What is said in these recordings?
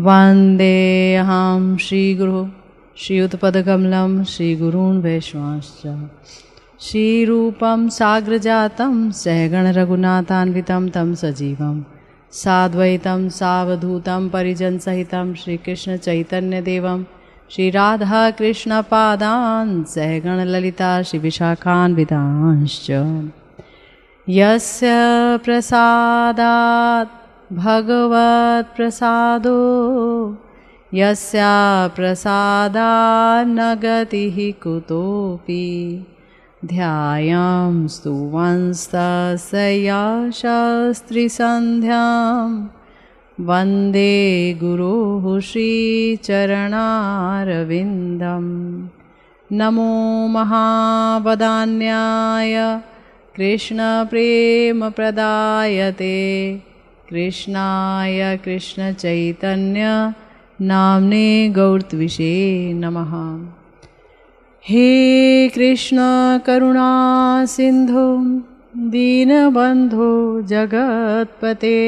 वन्देऽहं श्रीगुरुः श्रीयुतपदकमलं श्रीगुरून् वैष्णवांश्च श्रीरूपं साग्रजातं सहगणरघुनाथान्वितं तं सजीवं साद्वैतं सावधूतं परिजनसहितं श्रीकृष्णचैतन्यदेवं श्रीराधाकृष्णपादान् सहगणललिता श्रीविशाखान्वितांश्च यस्य प्रसादात् भगवत्प्रसादो यस्या प्रसादान्न गतिः कुतोऽपि ध्यायां स्तुवंस्तस्य शास्त्रीसन्ध्यां वन्दे गुरोः श्रीचरणारविन्दं नमो महावदान्याय कृष्णप्रेमप्रदायते कृष्णाय कृष्णचैतन्य नाम्ने गौरत्विषे नमः। हे कृष्ण करुणा सिंधु दीनबंधु जगत्पते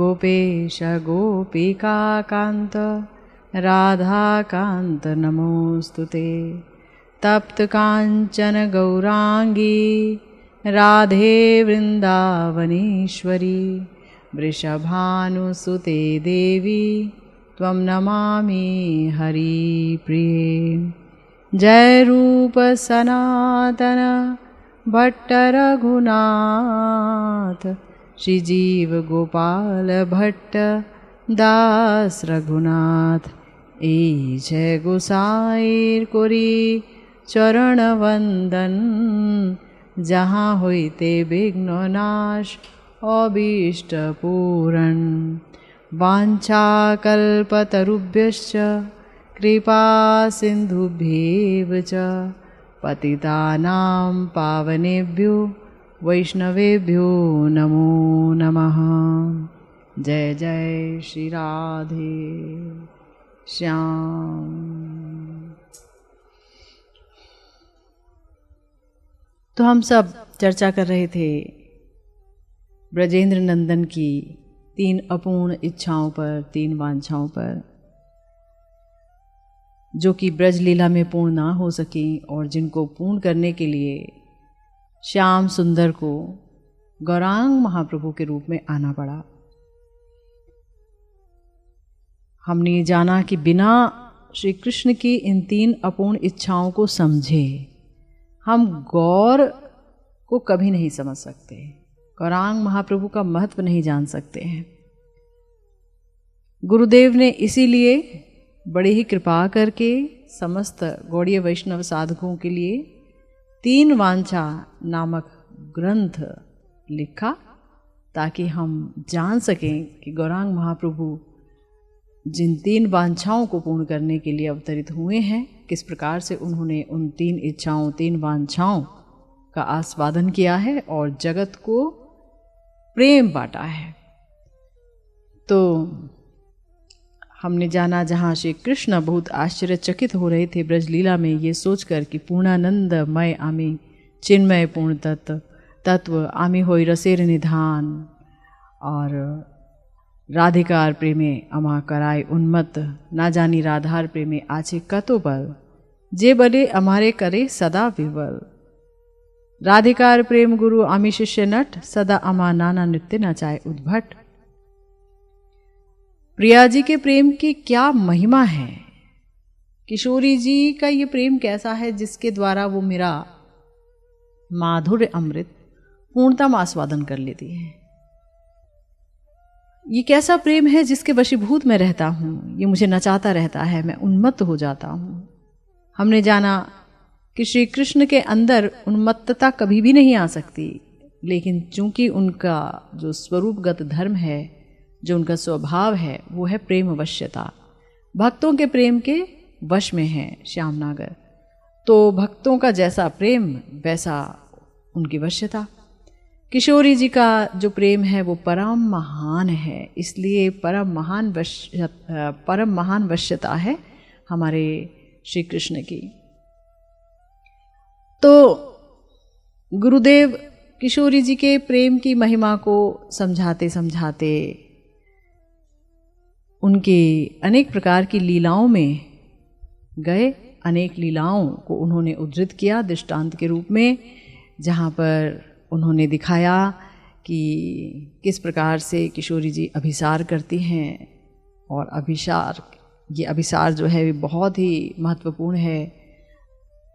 गोपेश गोपिकाकान्त राधाकान्त नमोस्तुते। तप्त कांचन गौरांगी राधे वृंदावनेश्वरी वृषभानुसुते देवी त्वं नमामि हरिप्रिये। जय रूप सनातन भट्ट रघुनाथ श्रीजीव गोपाल भट्ट दास रघुनाथ ए जय गोसाईर कोरी चरण वंदन जहाँ होइते विघ्न नाश अभीष्ट पूरण। वाञ्छाकल्पतरुभ्यश्च कृपा सिन्धुभ्येव च पतितानां पावनेभ्यो वैष्णवेभ्यो नमो नमः। जय जय श्री राधे श्याम। तो हम सब चर्चा कर रहे थे ब्रजेंद्र नंदन की 3 अपूर्ण इच्छाओं पर, 3 वांछाओं पर, जो कि ब्रज लीला में पूर्ण ना हो सकी और जिनको पूर्ण करने के लिए श्याम सुंदर को गौरांग महाप्रभु के रूप में आना पड़ा। हमने जाना कि बिना श्री कृष्ण की इन 3 अपूर्ण इच्छाओं को समझे हम गौर को कभी नहीं समझ सकते, गौरांग महाप्रभु का महत्व नहीं जान सकते हैं। गुरुदेव ने इसीलिए बड़ी ही कृपा करके समस्त गौड़ीय वैष्णव साधकों के लिए 3 वांछा नामक ग्रंथ लिखा, ताकि हम जान सकें कि गौरांग महाप्रभु जिन 3 वांछाओं को पूर्ण करने के लिए अवतरित हुए हैं, किस प्रकार से उन्होंने उन 3 इच्छाओं, 3 वांछाओं का आस्वादन किया है और जगत को प्रेम बांटा है। तो हमने जाना जहाँ श्री कृष्ण बहुत आश्चर्यचकित हो रहे थे ब्रजलीला में, ये सोचकर कि पूर्णानंद मय आमी चिन्मय पूर्ण तत्व आमी होई रसेर निधान और राधिकार प्रेमे अमा कराय उन्मत्त ना जानी राधार प्रेमे आचे कतो बल जे बले हमारे करे सदा विवल। राधिकार प्रेम गुरु आमी शिष्य नट सदा अमा नाना नृत्य नचाए उद्भट। प्रिया जी के प्रेम की क्या महिमा है, किशोरी जी का ये प्रेम कैसा है जिसके द्वारा वो मेरा माधुर्य अमृत पूर्णतम आस्वादन कर लेती है। ये कैसा प्रेम है जिसके वशीभूत मैं रहता हूँ, ये मुझे नचाता रहता है, मैं उन्मत्त हो जाता हूँ। हमने जाना कि श्री कृष्ण के अंदर उन्मत्तता कभी भी नहीं आ सकती, लेकिन चूंकि उनका जो स्वरूपगत धर्म है, जो उनका स्वभाव है, वो है प्रेम वश्यता। भक्तों के प्रेम के वश में है श्याम नागर। तो भक्तों का जैसा प्रेम वैसा उनकी वश्यता। किशोरी जी का जो प्रेम है वो परम महान है, इसलिए परम महान वश्यता है हमारे श्री कृष्ण की। तो गुरुदेव किशोरी जी के प्रेम की महिमा को समझाते समझाते उनके अनेक प्रकार की लीलाओं में गए। अनेक लीलाओं को उन्होंने उद्धृत किया दृष्टांत के रूप में, जहाँ पर उन्होंने दिखाया कि किस प्रकार से किशोरी जी अभिसार करती हैं। और ये अभिसार जो है बहुत ही महत्वपूर्ण है।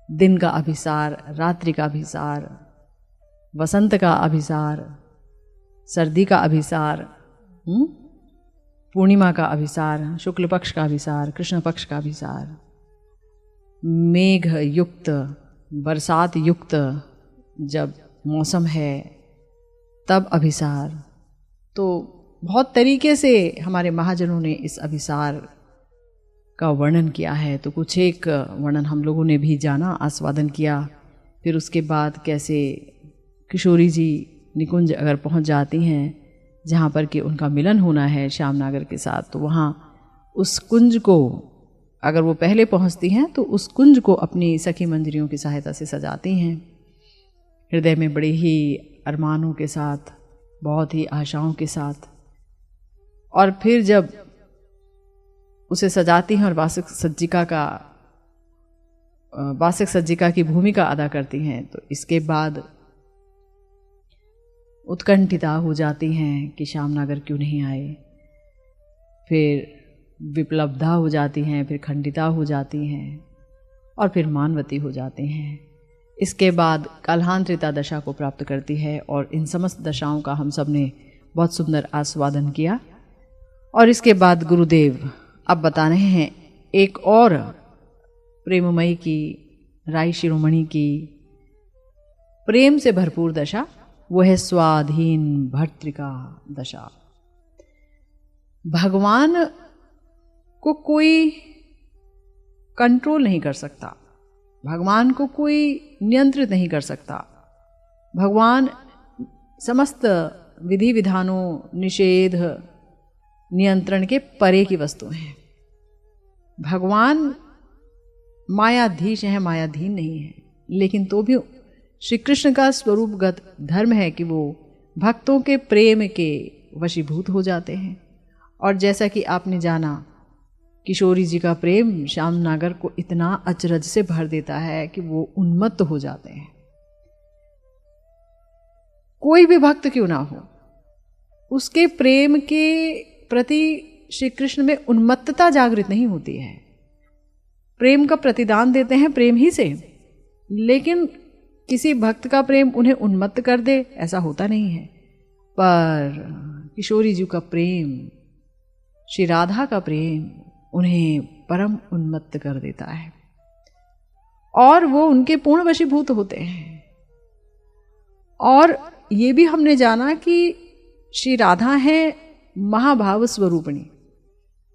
दिन का अभिसार, रात्रि का अभिसार, वसंत का अभिसार, सर्दी का अभिसार, पूर्णिमा का अभिसार, शुक्ल पक्ष का अभिसार, कृष्ण पक्ष का अभिसार, मेघ युक्त, बरसात युक्त जब मौसम है तब अभिसार। तो बहुत तरीके से हमारे महाजनों ने इस अभिसार का वर्णन किया है। तो कुछ एक वर्णन हम लोगों ने भी जाना, आस्वादन किया। फिर उसके बाद कैसे किशोरी जी निकुंज अगर पहुंच जाती हैं जहाँ पर कि उनका मिलन होना है श्यामनागर के साथ, तो वहाँ उस कुंज को अगर वो पहले पहुँचती हैं तो उस कुंज को अपनी सखी मंजरियों की सहायता से सजाती हैं, हृदय में बड़े ही अरमानों के साथ, बहुत ही आशाओं के साथ। और फिर जब उसे सजाती हैं और वासिक सज्जिका की भूमिका अदा करती हैं, तो इसके बाद उत्कंठिता हो जाती हैं कि श्यामनागर क्यों नहीं आए। फिर विप्लब्धा हो जाती हैं, फिर खंडिता हो जाती हैं और फिर मानवती हो जाती हैं। इसके बाद कालांतरिता दशा को प्राप्त करती है। और इन समस्त दशाओं का हम सब ने बहुत सुंदर आस्वादन किया। और इसके बाद गुरुदेव अब बता रहे हैं एक और प्रेममयी की, राई शिरोमणि की प्रेम से भरपूर दशा, वो है स्वाधीन भर्तृका दशा। भगवान को कोई कंट्रोल नहीं कर सकता, भगवान को कोई नियंत्रित नहीं कर सकता। भगवान समस्त विधि विधानों, निषेध, नियंत्रण के परे की वस्तु हैं। भगवान मायाधीश हैं, मायाधीन नहीं है। लेकिन तो भी श्री कृष्ण का स्वरूपगत धर्म है कि वो भक्तों के प्रेम के वशीभूत हो जाते हैं। और जैसा कि आपने जाना, किशोरी जी का प्रेम श्यामनागर को इतना अचरज से भर देता है कि वो उन्मत्त हो जाते हैं। कोई भी भक्त क्यों ना हो, उसके प्रेम के प्रति श्री कृष्ण में उन्मत्तता जागृत नहीं होती है। प्रेम का प्रतिदान देते हैं प्रेम ही से, लेकिन किसी भक्त का प्रेम उन्हें उन्मत्त कर दे, ऐसा होता नहीं है। पर किशोरी जी का प्रेम, श्री राधा का प्रेम उन्हें परम उन्मत्त कर देता है और वो उनके पूर्ण वशीभूत होते हैं। और ये भी हमने जाना कि श्री राधा है महाभाव स्वरूपिणी,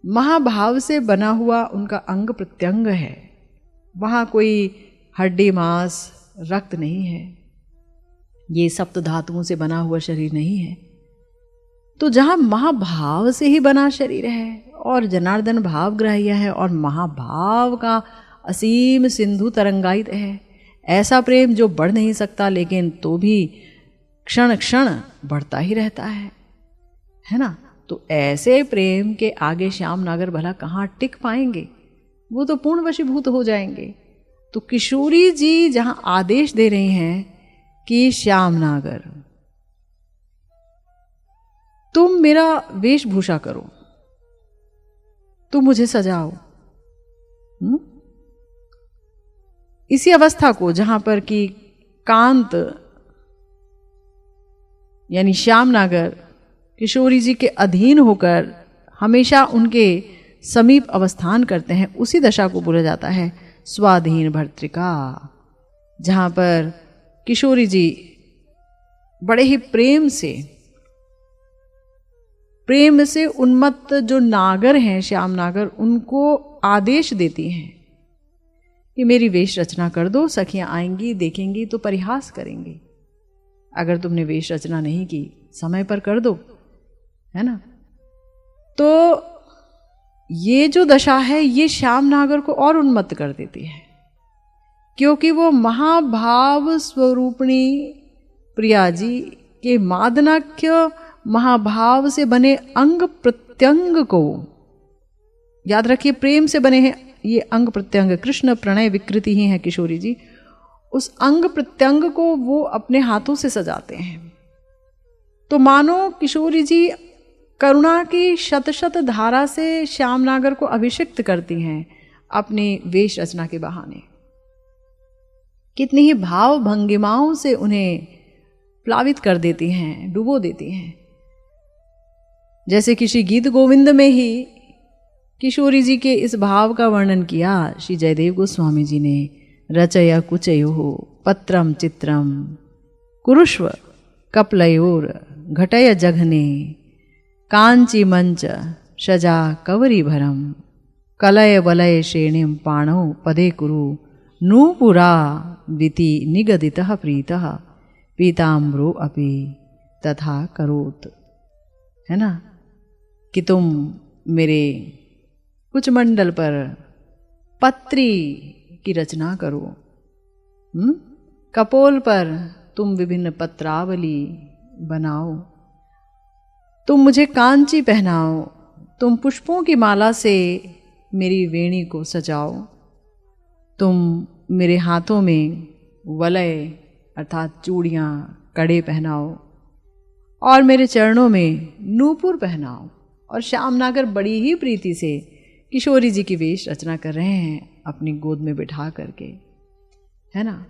महाभाव से बना हुआ उनका अंग प्रत्यंग है। वहाँ कोई हड्डी मांस रक्त नहीं है, ये सप्त धातुओं से बना हुआ शरीर नहीं है। तो जहाँ महाभाव से ही बना शरीर है और जनार्दन भाव ग्राह्य है और महाभाव का असीम सिंधु तरंगायित है, ऐसा प्रेम जो बढ़ नहीं सकता लेकिन तो भी क्षण क्षण बढ़ता ही रहता है ना। तो ऐसे प्रेम के आगे श्यामनागर भला कहाँ टिक पाएंगे, वो तो पूर्ण वशीभूत हो जाएंगे। तो किशोरी जी जहाँ आदेश दे रही हैं कि श्यामनागर तुम मेरा वेशभूषा करो, तुम मुझे सजाओ, इसी अवस्था को जहां पर कि कांत यानी श्यामनागर किशोरी जी के अधीन होकर हमेशा उनके समीप अवस्थान करते हैं, उसी दशा को बोला जाता है स्वाधीन भर्तृका, जहां पर किशोरी जी बड़े ही प्रेम से उन्मत्त जो नागर हैं श्यामनागर, उनको आदेश देती हैं कि मेरी वेश रचना कर दो, सखियां आएंगी देखेंगी तो परिहास करेंगी। अगर तुमने वेश रचना नहीं की समय पर कर दो, है ना। तो ये जो दशा है ये श्यामनागर को और उन्मत्त कर देती है, क्योंकि वो महाभाव स्वरूपिणी प्रिया जी के मादनाख्य महाभाव से बने अंग प्रत्यंग को याद रखिए, प्रेम से बने हैं ये अंग प्रत्यंग, कृष्ण प्रणय विकृति ही है किशोरी जी। उस अंग प्रत्यंग को वो अपने हाथों से सजाते हैं। तो मानो किशोरी जी करुणा की शत शत धारा से श्यामनागर को अभिषिक्त करती हैं अपनी वेश रचना के बहाने। कितनी ही भाव भंगिमाओं से उन्हें प्लावित कर देती हैं, डुबो देती हैं। जैसे किसी गीत गोविंद में ही किशोरी जी के इस भाव का वर्णन किया श्री जयदेव गोस्वामी जी ने। रचय कुचयो पत्रम चित्रम कुरुष्व कपलयोर घटय जघने कांची मंच सजा कवरी भरम कलय वलय श्रेणीम पाणौ पदे कुरु नूपुरा विति निगदितः प्रीतः पीताम्बरो अपि तथा करोत। है ना, कि तुम मेरे कुछ मंडल पर पत्री की रचना करो, कपोल पर तुम विभिन्न पत्रावली बनाओ, तुम मुझे कांची पहनाओ, तुम पुष्पों की माला से मेरी वेणी को सजाओ, तुम मेरे हाथों में वलय अर्थात चूड़ियाँ कड़े पहनाओ और मेरे चरणों में नूपुर पहनाओ। और श्यामनागर बड़ी ही प्रीति से किशोरी जी की वेश रचना कर रहे हैं अपनी गोद में बिठा करके, है ना।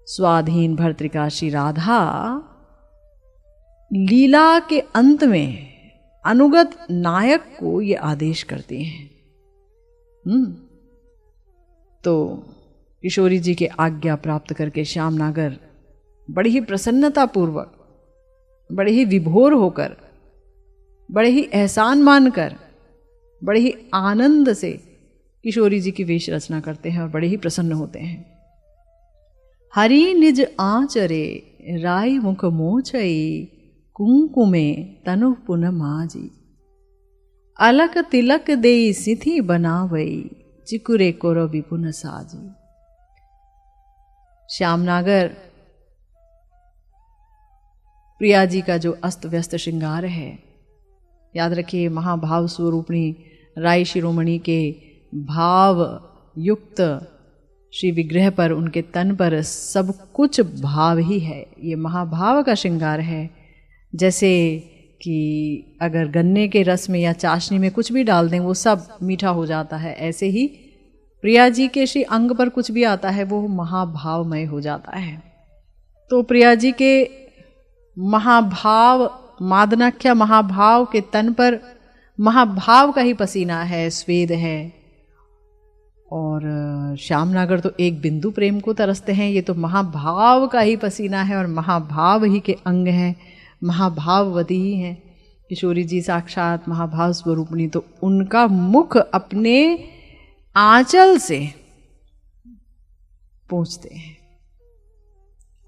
स्वाधीन भर्तृका श्री राधा लीला के अंत में अनुगत नायक को ये आदेश करती हैं। तो किशोरी जी के आज्ञा प्राप्त करके श्यामनागर बड़ी ही प्रसन्नता पूर्वक, बड़े ही विभोर होकर, बड़े ही एहसान मानकर, बड़े ही आनंद से किशोरी जी की वेश रचना करते हैं और बड़े ही प्रसन्न होते हैं। हरि निज आचरे राय मुख मोचई कुंकुमे तनु पुन माजी अलक तिलक देई सिथि बनावई चिकुरे कोरो विपुन साजी। श्यामनागर प्रिया जी का जो अस्त व्यस्त श्रृंगार है, याद रखिए महाभाव स्वरूपणी राय शिरोमणि के भाव युक्त श्री विग्रह पर, उनके तन पर सब कुछ भाव ही है। ये महाभाव का श्रृंगार है। जैसे कि अगर गन्ने के रस में या चाशनी में कुछ भी डाल दें वो सब मीठा हो जाता है, ऐसे ही प्रिया जी के श्री अंग पर कुछ भी आता है वो महाभावमय हो जाता है। तो प्रिया जी के महाभाव मादनाख्या महाभाव के तन पर महाभाव का ही पसीना है, स्वेद है। और श्यामनागर तो एक बिंदु प्रेम को तरसते हैं, ये तो महाभाव का ही पसीना है और महाभाव ही के अंग हैं, महाभाववती ही हैं। किशोरी जी साक्षात महाभाव स्वरूपणी, तो उनका मुख अपने आंचल से पोंछते हैं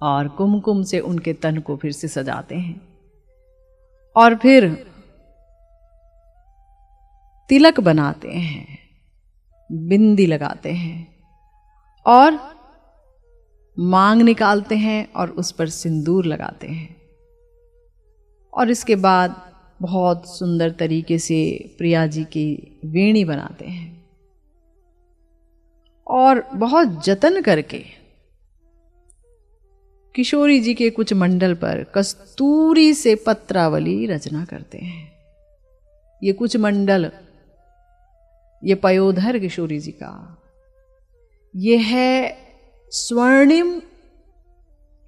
और कुमकुम से उनके तन को फिर से सजाते हैं और फिर तिलक बनाते हैं, बिंदी लगाते हैं और मांग निकालते हैं और उस पर सिंदूर लगाते हैं। और इसके बाद बहुत सुंदर तरीके से प्रिया जी की वेणी बनाते हैं और बहुत जतन करके किशोरी जी के कुछ मंडल पर कस्तूरी से पत्रावली रचना करते हैं। ये कुछ मंडल, ये पयोधर किशोरी जी का, ये है स्वर्णिम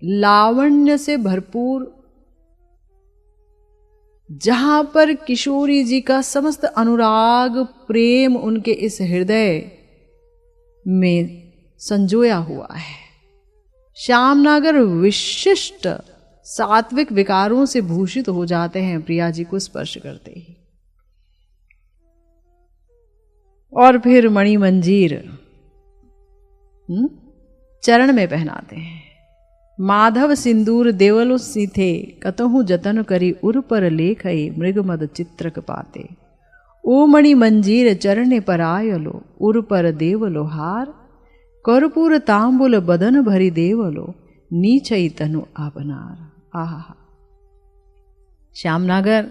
लावण्य से भरपूर, जहां पर किशोरी जी का समस्त अनुराग प्रेम उनके इस हृदय में संजोया हुआ है। श्यामनागर विशिष्ट सात्विक विकारों से भूषित हो जाते हैं प्रिया जी को स्पर्श करते ही। और फिर मणि मंजीर चरण में पहनाते हैं। माधव सिंदूर देवलो सीथे कतहु जतन करी उर पर लेखई मृगमद चित्रक पाते। ओ मणि मंजीर चरणे पर आयलो उर पर देवलो हार कर्पूर तांबुल बदन भरी देवलो नीचई तनु आपनार। आहा, श्यामनागर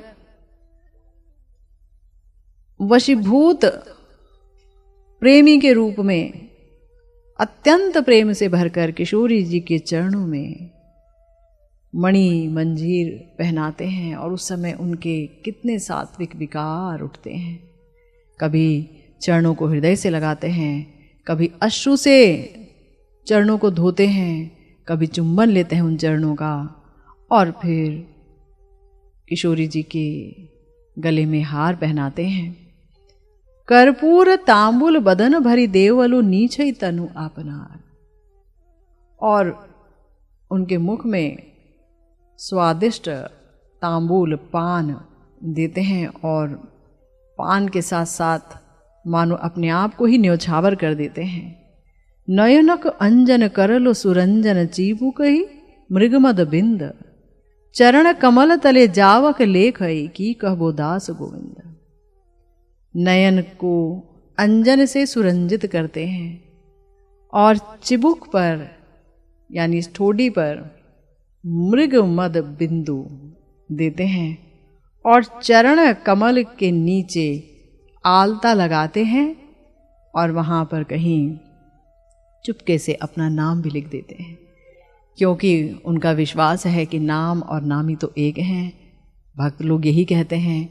वशीभूत प्रेमी के रूप में अत्यंत प्रेम से भरकर किशोरी जी के चरणों में मणि मंजीर पहनाते हैं और उस समय उनके कितने सात्विक विकार उठते हैं। कभी चरणों को हृदय से लगाते हैं, कभी अश्रु से चरणों को धोते हैं, कभी चुंबन लेते हैं उन चरणों का, और फिर किशोरी जी के गले में हार पहनाते हैं। कर्पूर तांबुल बदन भरी देवलु नीछई तनु आपनार, और उनके मुख में स्वादिष्ट तांबूल पान देते हैं और पान के साथ साथ मानो अपने आप को ही न्योछावर कर देते हैं। नयनक अंजन करलो सुरंजन चीबू कही मृगमद बिंद, चरण कमल तले जावक लेखई की कहबो दास गोविंद। नयन को अंजन से सुरंजित करते हैं और चिबुक पर यानी ठोड़ी पर मृग मद बिंदु देते हैं और चरण कमल के नीचे आलता लगाते हैं और वहाँ पर कहीं चुपके से अपना नाम भी लिख देते हैं, क्योंकि उनका विश्वास है कि नाम और नामी तो एक हैं। भक्त लोग यही कहते हैं,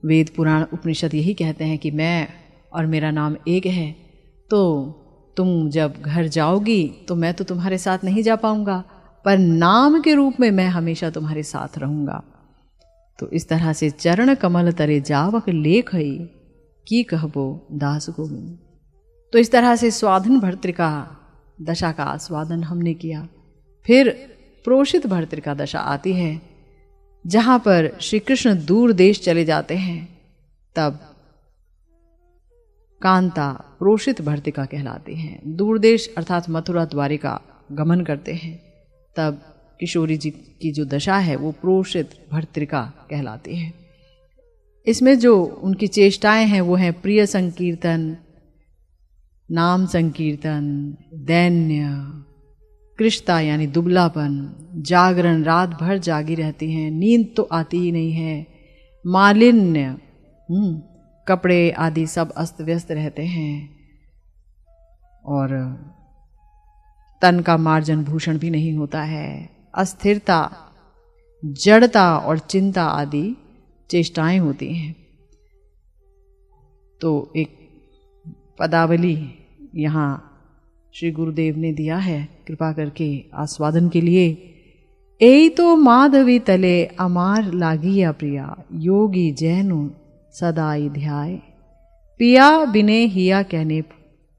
वेद पुराण उपनिषद यही कहते हैं कि मैं और मेरा नाम एक है, तो तुम जब घर जाओगी तो मैं तो तुम्हारे साथ नहीं जा पाऊंगा, पर नाम के रूप में मैं हमेशा तुम्हारे साथ रहूंगा। तो इस तरह से चरण कमल तरे जावक लेखई की कहबो दास गोविंद। तो इस तरह से स्वाधीन भर्तृका दशा का आस्वादन हमने किया। फिर प्रोषित भर्तृका दशा आती है, जहाँ पर श्री कृष्ण दूर देश चले जाते हैं, तब कांता प्रोषित भर्तृका कहलाती हैं। दूर देश अर्थात मथुरा द्वारिका गमन करते हैं, तब किशोरी जी की जो दशा है वो प्रोषित भर्तृका कहलाती है। इसमें जो उनकी चेष्टाएं हैं वो हैं प्रिय संकीर्तन, नाम संकीर्तन, दैन्य, कृष्णता यानी दुबलापन, जागरण, रात भर जागी रहती हैं, नींद तो आती ही नहीं है, मालिन्य, कपड़े आदि सब अस्त व्यस्त रहते हैं, और तन का मार्जन भूषण भी नहीं होता है, अस्थिरता, जड़ता और चिंता आदि चेष्टाएं होती हैं। तो एक पदावली यहाँ श्री गुरुदेव ने दिया है कृपा करके आस्वादन के लिए। एई तो माधवी तले अमार लागिया प्रिया, योगी जैनु सदाई ध्याय, पिया बिने हिया कहने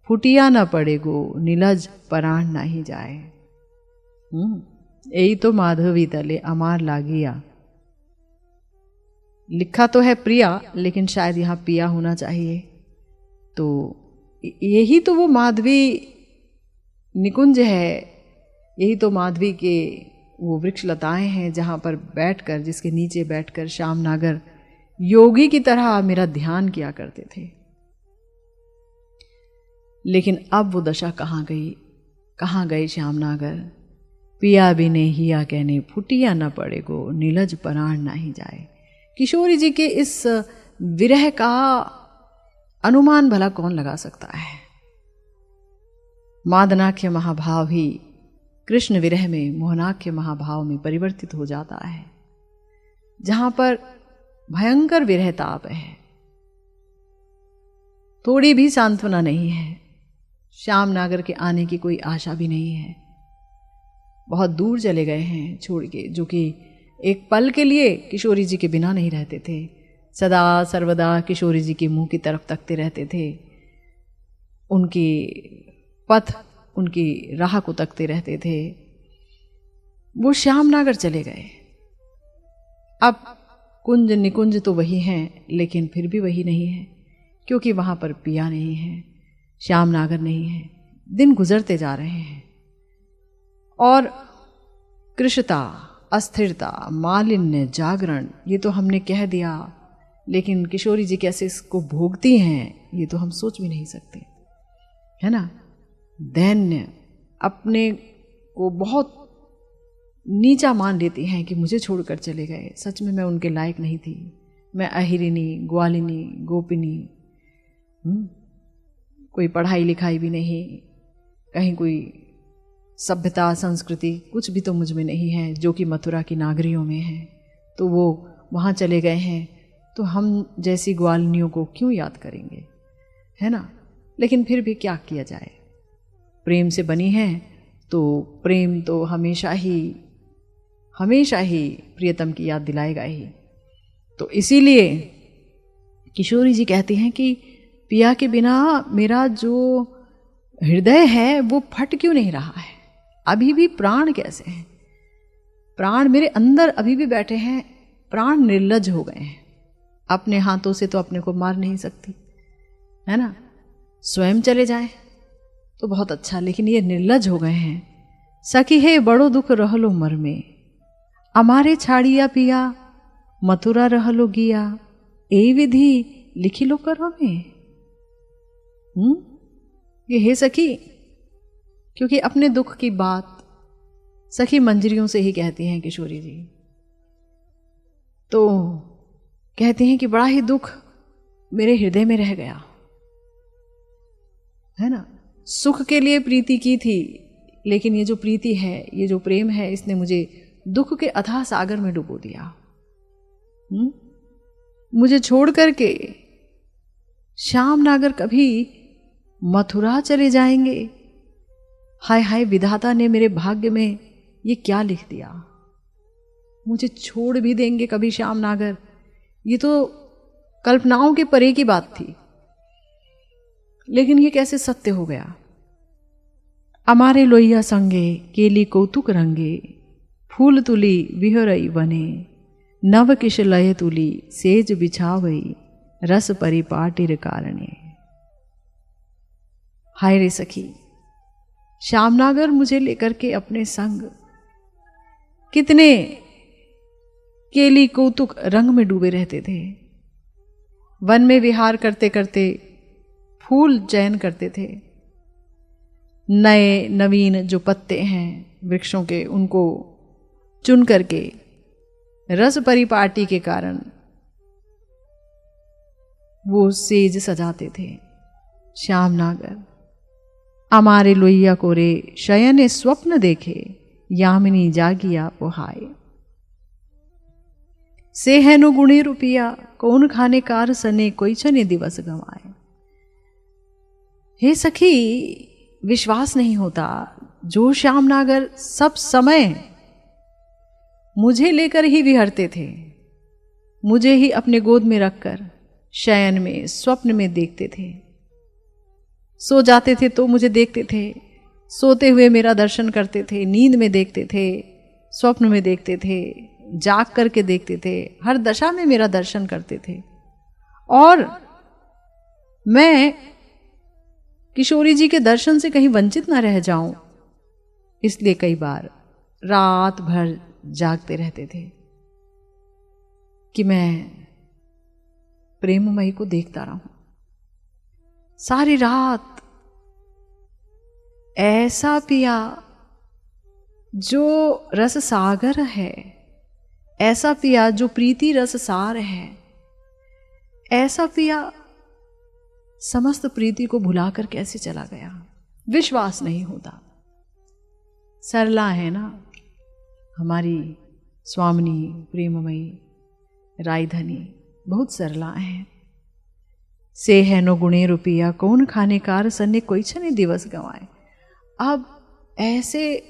फुटिया न पड़ेगो, नीलज पराण ना ही जाए। यही तो माधवी तले अमार लागिया, लिखा तो है प्रिया लेकिन शायद यहाँ पिया होना चाहिए। तो यही तो वो माधवी निकुंज है, यही तो माधवी के वो वृक्ष लताएं हैं जहाँ पर बैठकर, जिसके नीचे बैठकर श्याम नागर योगी की तरह मेरा ध्यान किया करते थे। लेकिन अब वो दशा कहाँ गई, कहाँ गए श्याम नागर। पिया बिने हिया कहने फुटिया न पड़ेगो, नीलज पराण ना ही जाए। किशोरी जी के इस विरह का अनुमान भला कौन लगा सकता है। मादनाख्य महाभाव ही कृष्ण विरह में मोहनाख्य महाभाव में परिवर्तित हो जाता है, जहां पर भयंकर विरह ताप है, थोड़ी भी सांत्वना नहीं है, श्याम नागर के आने की कोई आशा भी नहीं है। बहुत दूर चले गए हैं छोड़ के, जो कि एक पल के लिए किशोरी जी के बिना नहीं रहते थे, सदा सर्वदा किशोरी जी के मुंह की तरफ तकते रहते थे, उनकी पथ, उनकी राह को तकते रहते थे। वो श्याम नागर चले गए। अब कुंज निकुंज तो वही हैं, लेकिन फिर भी वही नहीं है, क्योंकि वहां पर पिया नहीं है, श्याम नागर नहीं है। दिन गुजरते जा रहे हैं और कृष्णता, अस्थिरता, मालिन्य, जागरण, ये तो हमने कह दिया, लेकिन किशोरी जी कैसे इसको भोगती हैं ये तो हम सोच भी नहीं सकते, है ना। दैन्य, अपने को बहुत नीचा मान लेती हैं कि मुझे छोड़कर चले गए, सच में मैं उनके लायक नहीं थी, मैं अहिरिनी, ग्वालिनी, गोपिनी, कोई पढ़ाई लिखाई भी नहीं, कहीं कोई सभ्यता संस्कृति कुछ भी तो मुझ में नहीं है, जो कि मथुरा की नागरियों में है। तो वो वहाँ चले गए हैं, तो हम जैसी ग्वालनियों को क्यों याद करेंगे, है ना। लेकिन फिर भी क्या किया जाए, प्रेम से बनी है तो प्रेम तो हमेशा ही प्रियतम की याद दिलाएगा ही। तो इसीलिए किशोरी जी कहती हैं कि पिया के बिना मेरा जो हृदय है वो फट क्यों नहीं रहा है, अभी भी प्राण कैसे हैं, प्राण मेरे अंदर अभी भी बैठे हैं, प्राण निर्लज हो गए हैं। अपने हाथों से तो अपने को मार नहीं सकती, है ना, स्वयं चले जाए तो बहुत अच्छा, लेकिन ये निर्लज हो गए हैं। सखी है बड़ो दुख रहलो मर में, अमारे छाड़िया पिया मथुरा रहलो गिया, ए विधि लिखी लो करो में। ये हे सखी, क्योंकि अपने दुख की बात सखी मंजरियों से ही कहती हैं किशोरी जी। तो कहती हैं कि बड़ा ही दुख मेरे हृदय में रह गया, है ना। सुख के लिए प्रीति की थी, लेकिन ये जो प्रीति है, ये जो प्रेम है, इसने मुझे दुख के अथाह सागर में डुबो दिया। मुझे छोड़ करके श्याम नागर कभी मथुरा चले जाएंगे। हाय हाय, विधाता ने मेरे भाग्य में ये क्या लिख दिया, मुझे छोड़ भी देंगे कभी श्याम नागर। ये तो कल्पनाओं के परे की बात थी, लेकिन ये कैसे सत्य हो गया। अमारे लोहिया संगे केली कौतुक रंगे, फूल तुली विहरई बने, नव किश लय तुली सेज बिछावई, रस परिपाटिर कारणे। हाय रे सखी, श्यामनागर मुझे लेकर के अपने संग कितने केली कौतुक रंग में डूबे रहते थे। वन में विहार करते करते फूल चयन करते थे, नए नवीन जो पत्ते हैं वृक्षों के, उनको चुन करके रस परिपाटी के कारण वो सेज सजाते थे। श्यामनागर अमारे लोहिया को रे शयने स्वप्न देखे, यामिनी जागिया पोहाए, से हैनो गुणे रुपिया कौन खाने कार सने, कोई छने दिवस गंवाए। हे सखी, विश्वास नहीं होता, जो श्यामनागर सब समय मुझे लेकर ही विहरते थे, मुझे ही अपने गोद में रखकर शयन में स्वप्न में देखते थे। सो जाते थे तो मुझे देखते थे, सोते हुए मेरा दर्शन करते थे, नींद में देखते थे, स्वप्न में देखते थे, जाग करके देखते थे, हर दशा में मेरा दर्शन करते थे। और मैं किशोरी जी के दर्शन से कहीं वंचित ना रह जाऊं, इसलिए कई बार रात भर जागते रहते थे कि मैं प्रेममयी को देखता रहूं सारी रात। ऐसा पिया जो रस सागर है, ऐसा पिया जो प्रीति रस सार है, ऐसा पिया समस्त प्रीति को भुलाकर कैसे चला गया, विश्वास नहीं होता। सरला है ना हमारी स्वामिनी प्रेममयी रायधनी, बहुत सरला है। से है नो गुणे रुपिया कौन खाने कार सन्ने, कोई छने दिवस गंवाए। अब ऐसे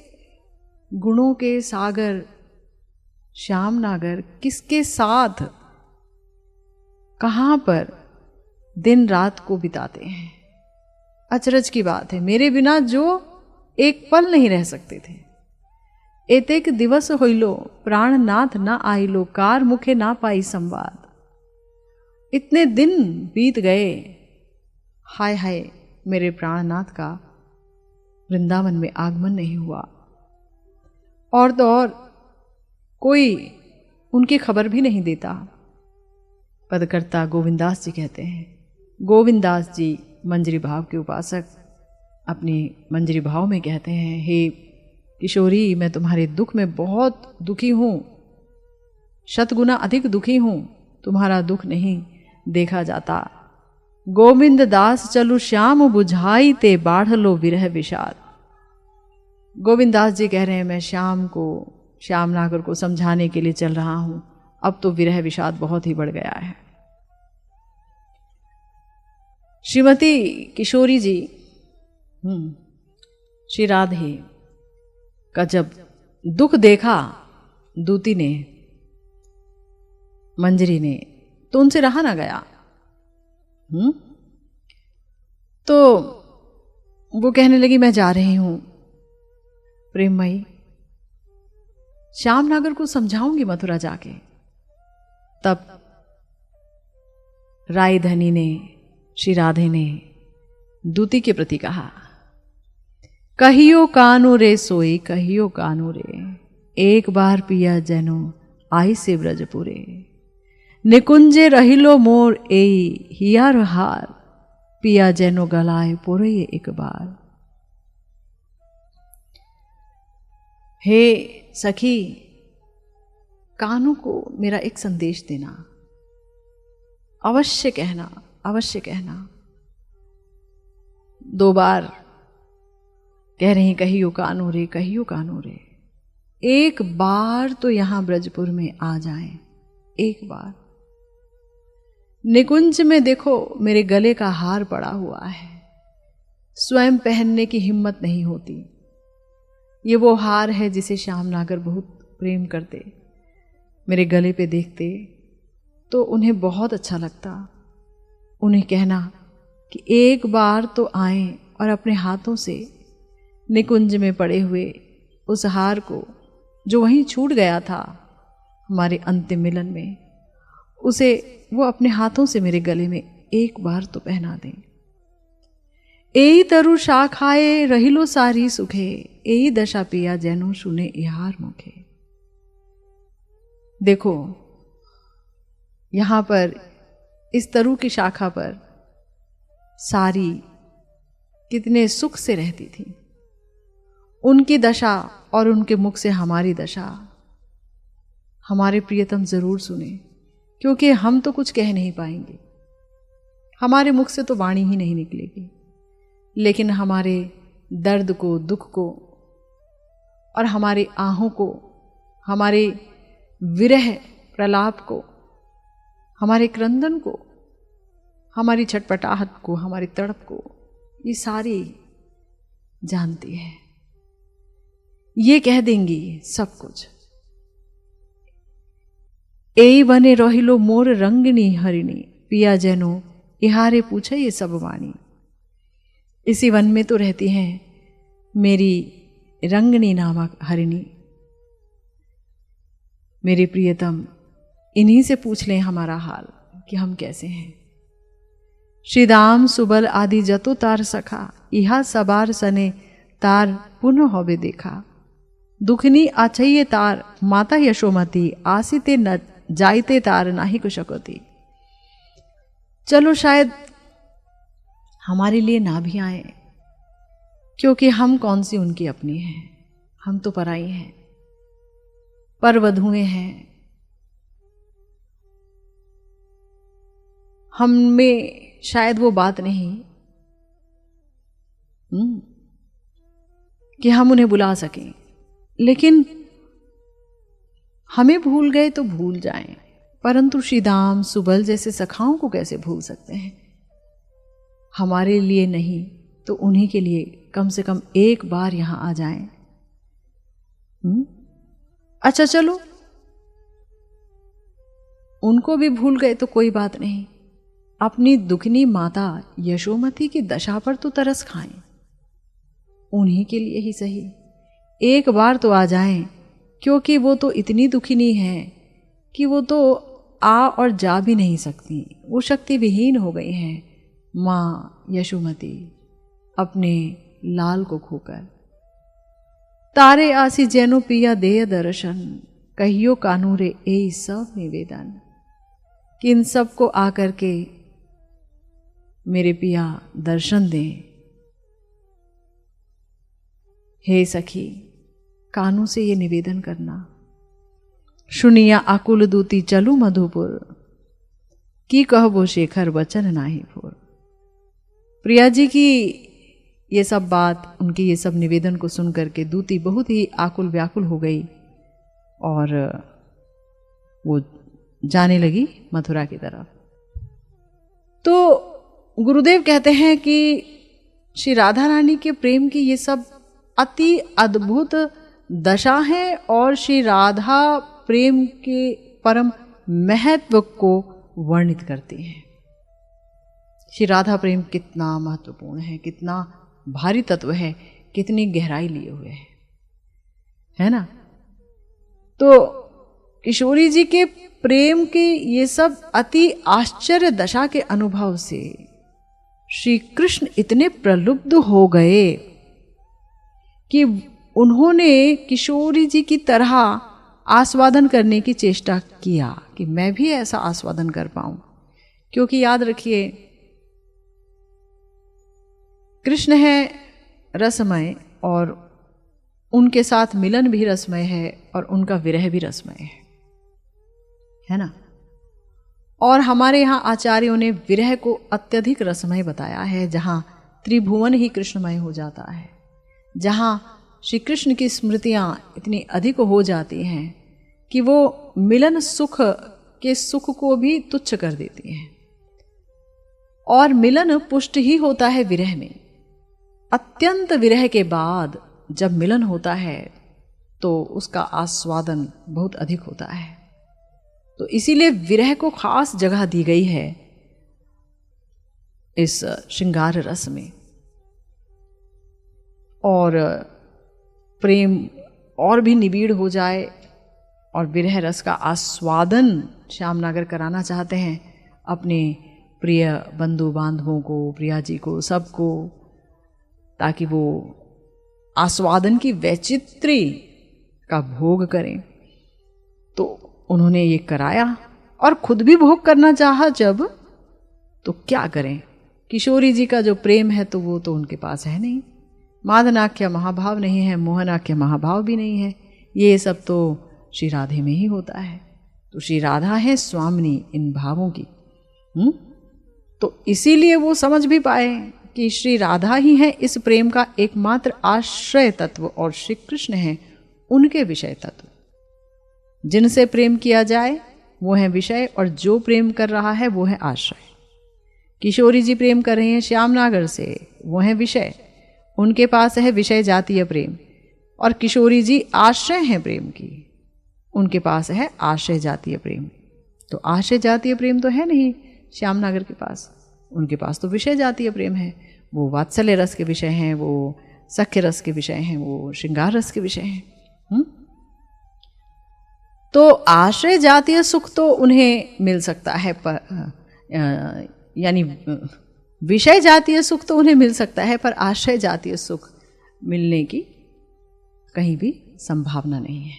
गुणों के सागर श्यामनागर किसके साथ कहाँ पर दिन रात को बिताते हैं। अचरज की बात है, मेरे बिना जो एक पल नहीं रह सकते थे। एतेक दिवस होइलो प्राण नाथ ना आइलो, कार मुखे ना पाई संवाद। इतने दिन बीत गए, हाय हाय मेरे प्राणनाथ का वृंदावन में आगमन नहीं हुआ। और तो और कोई उनकी खबर भी नहीं देता। पदकर्ता गोविंदास जी कहते हैं, गोविंदास जी मंजरी भाव के उपासक अपनी मंजरी भाव में कहते हैं, हे किशोरी, मैं तुम्हारे दुख में बहुत दुखी हूँ, शतगुना अधिक दुखी हूँ। तुम्हारा दुख नहीं देखा जाता, गोविंद दास चलु श्याम बुझाई ते बाढ़ लो विरह विषाद। गोविंद दास जी कह रहे हैं मैं श्याम नागर को समझाने के लिए चल रहा हूं, अब तो विरह विषाद बहुत ही बढ़ गया है। श्रीमती किशोरी जी श्री राधे का जब दुख देखा दूती ने, मंजरी ने, तो उनसे रहा ना गया। तो वो कहने लगी मैं जा रही हूं प्रेममयी, श्याम नागर को समझाऊंगी मथुरा जाके। तब राय धनी ने, श्री राधे ने दूती के प्रति कहा, कहियो कानू रे सोई कहियो कानू रे, एक बार पिया जनो आई से ब्रजपुरे, निकुंजे रहिलो मोर एई हियार हार, पिया जनो गलाए पुरे एक बार। हे सखी, कानू को मेरा एक संदेश देना, अवश्य कहना, अवश्य कहना। 2 बार कह रही कहियो कानू रे कहियो कानू रे, एक बार तो यहां ब्रजपुर में आ जाएं, एक बार। निकुंज में देखो मेरे गले का हार पड़ा हुआ है, स्वयं पहनने की हिम्मत नहीं होती। ये वो हार है जिसे श्याम नागर बहुत प्रेम करते, मेरे गले पे देखते तो उन्हें बहुत अच्छा लगता। उन्हें कहना कि एक बार तो आए और अपने हाथों से निकुंज में पड़े हुए उस हार को, जो वहीं छूट गया था हमारे अंतिम मिलन में, उसे वो अपने हाथों से मेरे गले में एक बार तो पहना दें। एई तरु शाखाए रहिलो सारी सुखे, एई दशा पिया जैनो सुने इहार मुखे। देखो यहां पर इस तरु की शाखा पर सारी कितने सुख से रहती थी। उनकी दशा और उनके मुख से हमारी दशा हमारे प्रियतम जरूर सुने, क्योंकि हम तो कुछ कह नहीं पाएंगे, हमारे मुख से तो वाणी ही नहीं निकलेगी, लेकिन हमारे दर्द को, दुख को और हमारे आहों को, हमारे विरह प्रलाप को, हमारे क्रंदन को, हमारी छटपटाहट को, हमारी तड़प को, ये सारी जानती है। ये कह देंगी सब कुछ। एई बने रहिलो मोर रंगनी हरिणी, पिया जैनो इहारे पूछे ये सब वाणी। इसी वन में तो रहती हैं मेरी रंगनी नामक हरिणी, मेरे प्रियतम, इन्हीं से पूछ लें हमारा हाल कि हम कैसे हैं। श्रीदाम सुबल आदि जतो तार सखा, इहा सबार सने तार पुनः होबे देखा। दुखनी आछइये तार माता यशोमती, आसिते न जाइते तार नाही कुशकोती। चलो शायद हमारे लिए ना भी आए, क्योंकि हम कौन सी उनकी अपनी हैं, हम तो पराई हैं, परवधुएं हैं। हम में शायद वो बात नहीं कि हम उन्हें बुला सकें, लेकिन हमें भूल गए तो भूल जाएं, परंतु श्रीदाम सुबल जैसे सखाओं को कैसे भूल सकते हैं। हमारे लिए नहीं तो उन्हीं के लिए कम से कम एक बार यहां आ जाएं। अच्छा चलो, उनको भी भूल गए तो कोई बात नहीं, अपनी दुखनी माता यशोमती की दशा पर तो तरस खाएं, उन्हीं के लिए ही सही एक बार तो आ जाएं, क्योंकि वो तो इतनी दुखिनी हैं कि वो तो आ और जा भी नहीं सकती, वो शक्ति विहीन हो गई हैं माँ यशोमती अपने लाल को खोकर। तारे आसी जैनो पिया देय दर्शन, कहियो कानू रे ए सब निवेदन। कि इन सब को आकर के मेरे पिया दर्शन दें। हे सखी, कानू से ये निवेदन करना, सुनिया आकुल दूती चलू मधुपुर, की कहबो शेखर वचन नाही फोर। प्रिया जी की ये सब बात, उनकी ये सब निवेदन को सुन करके दूती बहुत ही आकुल व्याकुल हो गई और वो जाने लगी मथुरा की तरफ। तो गुरुदेव कहते हैं कि श्री राधा रानी के प्रेम की ये सब अति अद्भुत दशा है और श्री राधा प्रेम के परम महत्व को वर्णित करती हैं। श्री राधा प्रेम कितना महत्वपूर्ण है, कितना भारी तत्व है, कितनी गहराई लिए हुए है ना। तो किशोरी जी के प्रेम के ये सब अति आश्चर्य दशा के अनुभव से श्री कृष्ण इतने प्रलुब्ध हो गए कि उन्होंने किशोरी जी की तरह आस्वादन करने की चेष्टा किया कि मैं भी ऐसा आस्वादन कर पाऊं। क्योंकि याद रखिए, कृष्ण है रसमय और उनके साथ मिलन भी रसमय है और उनका विरह भी रसमय है ना। और हमारे यहाँ आचार्यों ने विरह को अत्यधिक रसमय बताया है, जहाँ त्रिभुवन ही कृष्णमय हो जाता है, जहाँ श्री कृष्ण की स्मृतियाँ इतनी अधिक हो जाती हैं कि वो मिलन सुख के सुख को भी तुच्छ कर देती हैं। और मिलन पुष्ट ही होता है विरह में। अत्यंत विरह के बाद जब मिलन होता है तो उसका आस्वादन बहुत अधिक होता है। तो इसीलिए विरह को खास जगह दी गई है इस श्रृंगार रस में। और प्रेम और भी निबिड़ हो जाए और विरह रस का आस्वादन श्यामनागर कराना चाहते हैं अपने प्रिय बंधु बांधवों को, प्रिया जी को, सबको, ताकि वो आस्वादन की वैचित्री का भोग करें। तो उन्होंने ये कराया और खुद भी भोग करना चाहा जब, तो क्या करें। किशोरी जी का जो प्रेम है तो वो तो उनके पास है नहीं, मादनाख्य महाभाव नहीं है, मोहनाख्य महाभाव भी नहीं है, ये सब तो श्री राधे में ही होता है। तो श्री राधा है स्वामिनी इन भावों की। तो इसीलिए वो समझ भी पाए कि श्री राधा ही है इस प्रेम का एकमात्र आश्रय तत्व और श्री कृष्ण है उनके विषय तत्व। जिनसे प्रेम किया जाए वो है विषय और जो प्रेम कर रहा है वो है आश्रय। किशोरी जी प्रेम कर रहे हैं श्यामनागर से, वो है विषय, उनके पास है विषय जातीय प्रेम। और किशोरी जी आश्रय हैं प्रेम की, उनके पास है आश्रय जातीय प्रेम। तो आश्रय जातीय प्रेम तो है नहीं श्यामनागर के पास, उनके पास तो विषय जातीय प्रेम है। वो वात्सल्य रस के विषय हैं, वो सख्य रस के विषय हैं, वो श्रृंगार रस के विषय हैं। तो आश्रय जातीय सुख तो उन्हें मिल सकता है, यानी विषय जातीय सुख तो उन्हें मिल सकता है, पर आश्रय जातीय सुख मिलने की कहीं भी संभावना नहीं है।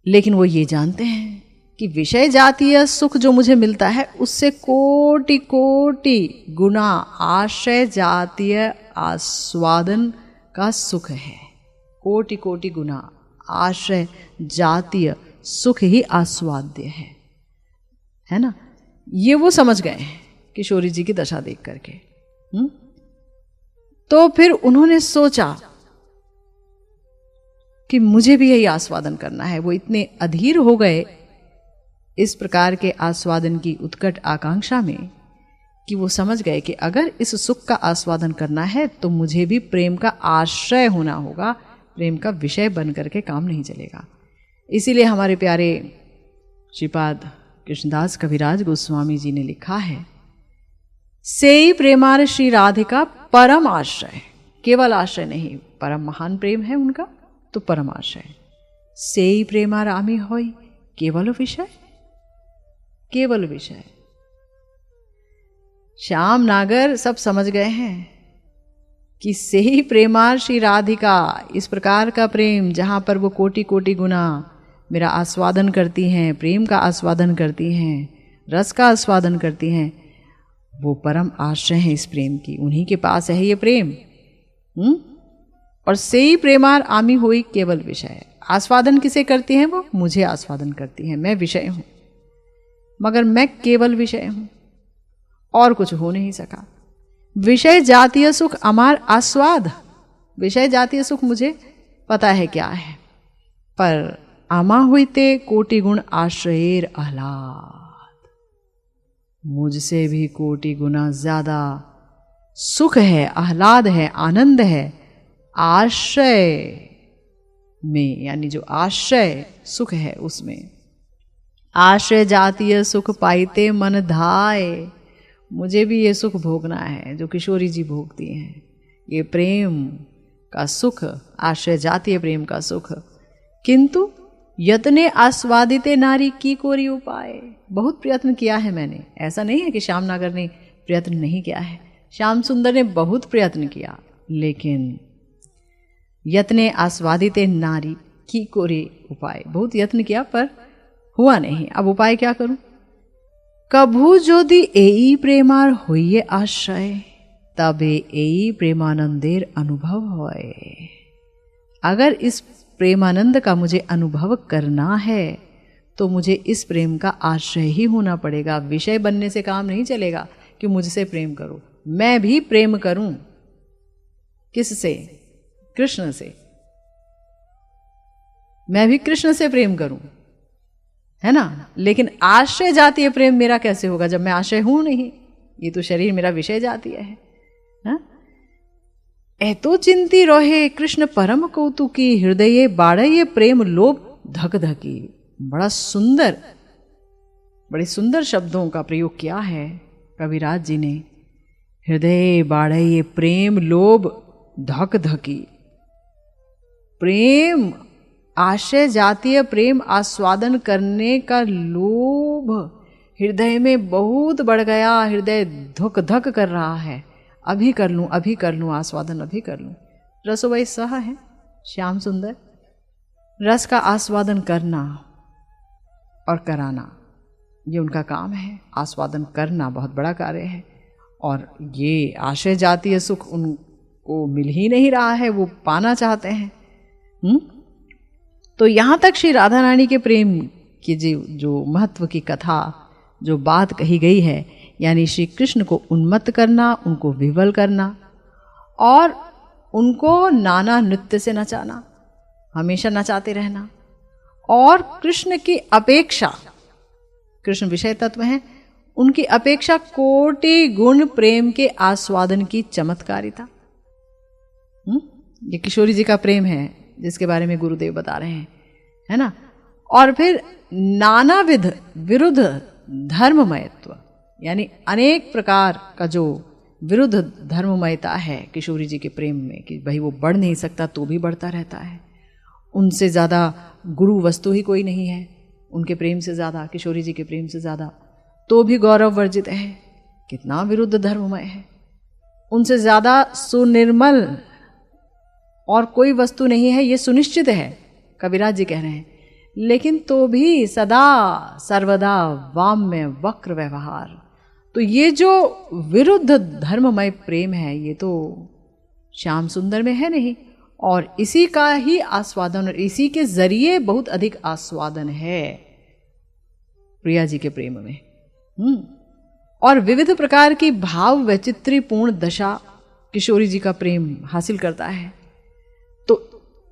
लेकिन वो ये जानते हैं कि विषय जातीय सुख जो मुझे मिलता है उससे कोटि कोटि गुना आश्रय जातीय आस्वादन का सुख है। कोटि कोटि गुना आश्रय जातीय सुख ही आस्वाद्य है ना। ये वो समझ गए हैं किशोरी जी की दशा देख करके। तो फिर उन्होंने सोचा कि मुझे भी यही आस्वादन करना है। वो इतने अधीर हो गए इस प्रकार के आस्वादन की उत्कट आकांक्षा में कि वो समझ गए कि अगर इस सुख का आस्वादन करना है तो मुझे भी प्रेम का आश्रय होना होगा, प्रेम का विषय बन करके काम नहीं चलेगा। इसीलिए हमारे प्यारे श्रीपाद कृष्णदास कविराज गोस्वामी जी ने लिखा है, सेई प्रेमार श्री राधिका परम आश्रय। केवल आश्रय नहीं, परम महान प्रेम है उनका, तो परम आश्रय। सेई प्रेमार आमी होई केवल विषय, केवल विषय। श्याम नागर सब समझ गए हैं कि सेही प्रेमार श्री राधिका, इस प्रकार का प्रेम जहां पर वो कोटि कोटि गुना मेरा आस्वादन करती हैं, प्रेम का आस्वादन करती हैं, रस का आस्वादन करती हैं, वो परम आश्रय है इस प्रेम की, उन्हीं के पास है ये प्रेम। और सेई प्रेमार आमी होई केवल विषय। आस्वादन किसे करती हैं वो? मुझे आस्वादन करती हैं, मैं विषय हूं, मगर मैं केवल विषय हूं। और कुछ हो नहीं सका। विषय जातीय सुख अमार आस्वाद, विषय जातीय सुख मुझे पता है क्या है, पर आमा हुईते कोटि गुण आश्रयेर आह्लाद, मुझसे भी कोटि गुना ज्यादा सुख है, आह्लाद है, आनंद है आश्रय में, यानी जो आश्रय सुख है उसमें। आश्रय जातीय सुख पाइते मन धाय, मुझे भी ये सुख भोगना है जो किशोरी जी भोगती हैं, ये प्रेम का सुख, आश्रय जातीय प्रेम का सुख। किंतु यत्ने आस्वादिते नारी की कोरी उपाय, बहुत प्रयत्न किया है मैंने, ऐसा नहीं है कि श्याम नागर ने प्रयत्न नहीं किया है, श्याम सुंदर ने बहुत प्रयत्न किया, लेकिन यत्ने आस्वादिते नारी की कोरी उपाय, बहुत यत्न किया पर हुआ नहीं। अब उपाय क्या करूं? कभू जोदि एई प्रेमार होइए आश्रय, तबे एई प्रेमानंदेर अनुभव होए। अगर इस प्रेमानंद का मुझे अनुभव करना है तो मुझे इस प्रेम का आश्रय ही होना पड़ेगा। विषय बनने से काम नहीं चलेगा कि मुझसे प्रेम करो, मैं भी प्रेम करूं। किससे? कृष्ण से। मैं भी कृष्ण से प्रेम करूं, है ना। लेकिन आश्रय जातीय प्रेम मेरा कैसे होगा जब मैं आश्रय हूं नहीं? ये तो शरीर मेरा विषय जातीय है। एतो चिंती रोहे कृष्ण परम कौतुकी, हृदय बाड़े प्रेम लोभ धक धकी। बड़ा सुंदर, बड़े सुंदर शब्दों का प्रयोग किया है कविराज जी ने। हृदय बाड़े प्रेम लोभ धक धकी। प्रेम, आश्रय जातीय प्रेम आस्वादन करने का लोभ हृदय में बहुत बढ़ गया, हृदय धुक धक कर रहा है। अभी कर लूं, अभी कर लूं, आस्वादन अभी कर लूं। रसोई सह है श्याम सुंदर, रस का आस्वादन करना और कराना ये उनका काम है। आस्वादन करना बहुत बड़ा कार्य है, और ये आश्रय जातीय सुख उनको मिल ही नहीं रहा है, वो पाना चाहते हैं। तो यहाँ तक श्री राधा रानी के प्रेम की जो महत्व की कथा, जो बात कही गई है, यानी श्री कृष्ण को उन्मत्त करना, उनको विवल करना और उनको नाना नृत्य से नचाना, हमेशा नचाते रहना। और कृष्ण की अपेक्षा, कृष्ण विषय तत्व हैं, उनकी अपेक्षा कोटि गुण प्रेम के आस्वादन की चमत्कारिता। ये किशोरी जी का प्रेम है जिसके बारे में गुरुदेव बता रहे हैं, है ना। और फिर नानाविध विरुद्ध धर्ममयत्व, यानी अनेक प्रकार का जो विरुद्ध धर्ममयता है किशोरी जी के प्रेम में, कि भाई वो बढ़ नहीं सकता तो भी बढ़ता रहता है। उनसे ज़्यादा गुरु वस्तु ही कोई नहीं है, उनके प्रेम से ज़्यादा, किशोरी जी के प्रेम से ज़्यादा, तो भी गौरव वर्जित है। कितना विरुद्ध धर्ममय है। उनसे ज़्यादा सुनिर्मल और कोई वस्तु नहीं है, ये सुनिश्चित है, कविराज जी कह रहे हैं। लेकिन तो भी सदा सर्वदा वाम्य वक्र व्यवहार। तो ये जो विरुद्ध धर्ममय प्रेम है, ये तो श्याम सुंदर में है नहीं, और इसी का ही आस्वादन, और इसी के जरिए बहुत अधिक आस्वादन है प्रिया जी के प्रेम में। और विविध प्रकार की भाव वैचित्र्यपूर्ण दशा किशोरी जी का प्रेम हासिल करता है। तो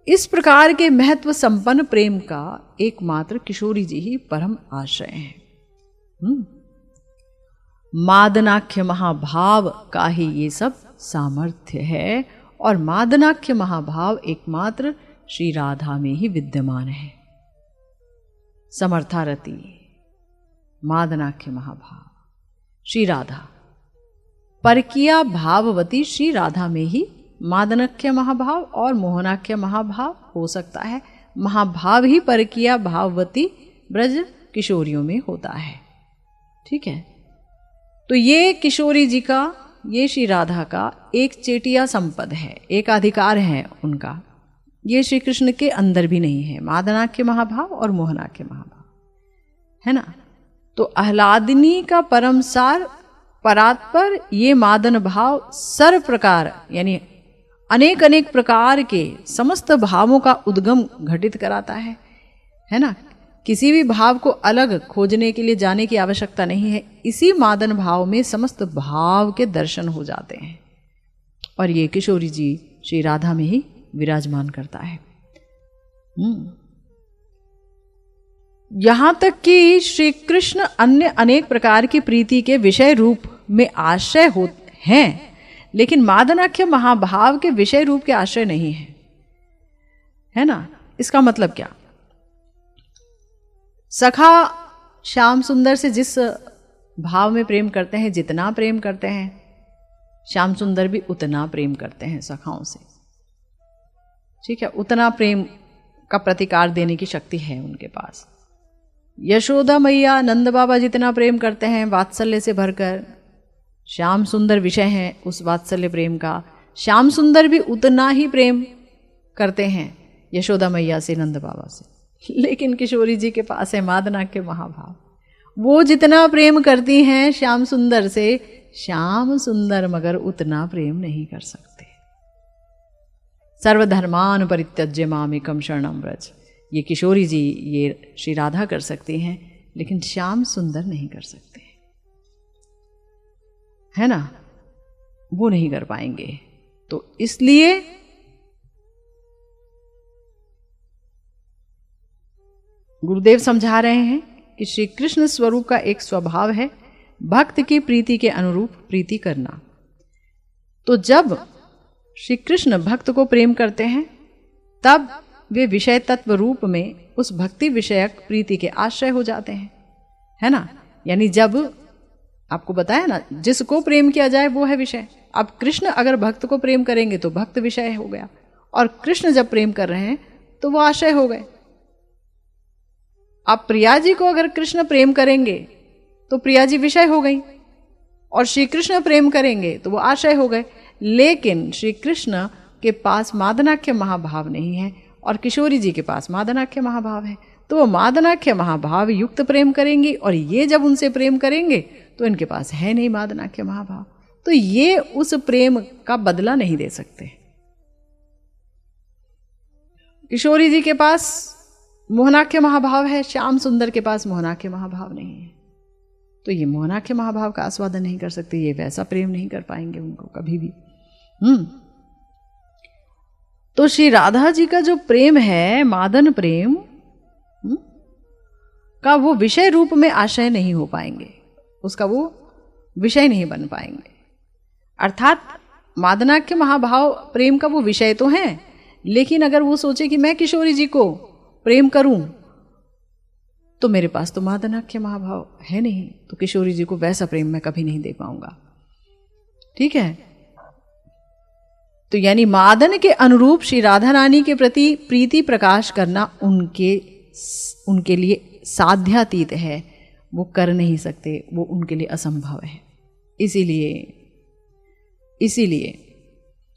इस प्रकार के महत्व संपन्न प्रेम का एकमात्र किशोरी जी ही परम आश्रय हैं। मादनाख्य महाभाव का ही ये सब सामर्थ्य है, और मादनाख्य महाभाव एकमात्र श्री राधा में ही विद्यमान है। समर्थारति मादनाख्य महाभाव श्री राधा, परकिया भाववती श्री राधा में ही मादनाख्य महाभाव और मोहनाख्य महाभाव हो सकता है। महाभाव ही परकिया भाववती ब्रज किशोरियों में होता है। ठीक है, तो ये किशोरी जी का, ये श्री राधा का एक चेटिया संपद है, एक अधिकार है उनका। ये श्री कृष्ण के अंदर भी नहीं है, मादनाख्य महाभाव और मोहनाख्य महाभाव, है ना। तो आह्लादिनी का परम सार परात्पर ये मादन भाव सर्व प्रकार, यानी अनेक अनेक प्रकार के समस्त भावों का उद्गम घटित कराता है ना। किसी भी भाव को अलग खोजने के लिए जाने की आवश्यकता नहीं है। इसी मादन भाव में समस्त भाव के दर्शन हो जाते हैं और ये किशोरी जी श्री राधा में ही विराजमान करता है। यहां तक कि श्री कृष्ण अन्य अनेक प्रकार की प्रीति के विषय रूप में आश्रय होते हैं, लेकिन मादनाख्य महाभाव के विषय रूप के आश्रय नहीं है ना। इसका मतलब क्या? सखा श्याम सुंदर से जिस भाव में प्रेम करते हैं, जितना प्रेम करते हैं, श्याम सुंदर भी उतना प्रेम करते हैं सखाओं से। ठीक है, उतना प्रेम का प्रतिकार देने की शक्ति है उनके पास। यशोदा मैया नंद बाबा जितना प्रेम करते हैं वात्सल्य से भरकर, श्याम सुंदर विषय हैं उस वात्सल्य प्रेम का। श्याम सुंदर भी उतना ही प्रेम करते हैं यशोदा मैया से, नंद बाबा से। लेकिन किशोरी जी के पास है मादनाख्य महाभाव। वो जितना प्रेम करती हैं श्याम सुंदर से, श्याम सुंदर मगर उतना प्रेम नहीं कर सकते। सर्वधर्मान परित्यज्य मामेकं शरणं व्रज, ये किशोरी जी, ये श्री राधा कर सकती हैं, लेकिन श्याम सुंदर नहीं कर सकते, है ना, वो नहीं कर पाएंगे। तो इसलिए गुरुदेव समझा रहे हैं कि श्री कृष्ण स्वरूप का एक स्वभाव है भक्त की प्रीति के अनुरूप प्रीति करना। तो जब श्री कृष्ण भक्त को प्रेम करते हैं तब वे विषय तत्व रूप में उस भक्ति विषयक प्रीति के आश्रय हो जाते हैं, है ना। यानी जब आपको बताया ना, जिसको प्रेम किया जाए वो है विषय। अब कृष्ण अगर भक्त को प्रेम करेंगे तो भक्त विषय हो गया, और कृष्ण जब प्रेम कर रहे हैं तो वो आश्रय हो गए। अब प्रिया जी को अगर कृष्ण प्रेम करेंगे तो प्रिया जी विषय हो गई, और श्री कृष्ण प्रेम करेंगे तो वो आश्रय हो गए। लेकिन श्री कृष्ण के पास मादनाख्य महाभाव नहीं है और किशोरी जी के पास मादनाख्य महाभाव है, तो वो मादनाख्य महाभाव युक्त प्रेम करेंगी, और ये जब उनसे प्रेम करेंगे तो इनके पास है नहीं मादनाख्य महाभाव, तो ये उस प्रेम का बदला नहीं दे सकते। किशोरी जी के पास मोहनाख्य महाभाव है, श्याम सुंदर के पास मोहनाख्य महाभाव नहीं है, तो ये मोहनाख्य महाभाव का आस्वादन नहीं कर सकते, ये वैसा प्रेम नहीं कर पाएंगे उनको कभी भी। तो श्री राधा जी का जो प्रेम है, मादन प्रेम का, वो विषय रूप में आश्रय नहीं हो पाएंगे, उसका वो विषय नहीं बन पाएंगे। अर्थात मादनाख्य महाभाव प्रेम का वो विषय तो है, लेकिन अगर वो सोचे कि मैं किशोरी जी को प्रेम करूं तो मेरे पास तो मादनाख्य महाभाव है नहीं, तो किशोरी जी को वैसा प्रेम मैं कभी नहीं दे पाऊंगा। ठीक है, तो यानी मादन के अनुरूप श्री राधा रानी के प्रति प्रीति प्रकाश करना उनके लिए साध्यातीत है, वो कर नहीं सकते, वो उनके लिए असंभव है। इसीलिए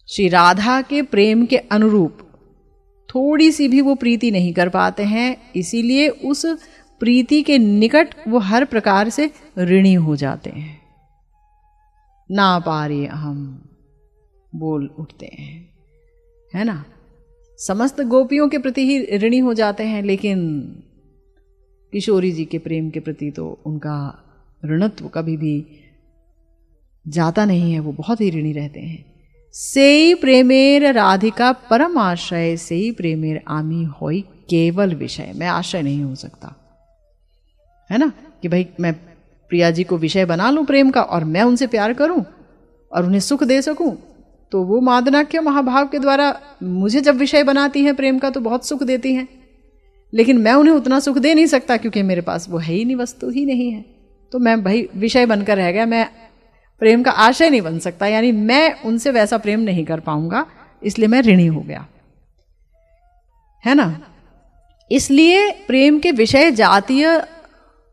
श्री राधा के प्रेम के अनुरूप थोड़ी सी भी वो प्रीति नहीं कर पाते हैं, इसीलिए उस प्रीति के निकट वो हर प्रकार से ऋणी हो जाते हैं। ना पारे हम बोल उठते हैं, है ना। समस्त गोपियों के प्रति ही ऋणी हो जाते हैं, लेकिन किशोरी जी के प्रेम के प्रति तो उनका ऋणत्व कभी भी जाता नहीं है, वो बहुत ही ऋणी रहते हैं। सेई प्रेमेर राधिका परम आश्रय, सेई प्रेमेर आमी होई केवल विषय। मैं आश्रय नहीं हो सकता, है ना, कि भाई मैं प्रिया जी को विषय बना लूं प्रेम का और मैं उनसे प्यार करूं और उन्हें सुख दे सकूं, तो वो मादनाख्य महाभाव के द्वारा मुझे जब विषय बनाती हैं प्रेम का तो बहुत सुख देती हैं, लेकिन मैं उन्हें उतना सुख दे नहीं सकता क्योंकि मेरे पास वो है ही नहीं, वस्तु ही नहीं है। तो मैं भाई विषय बनकर रह गया, मैं प्रेम का आशय नहीं बन सकता, यानी मैं उनसे वैसा प्रेम नहीं कर पाऊंगा, इसलिए मैं ऋणी हो गया, है ना। इसलिए प्रेम के विषय जातीय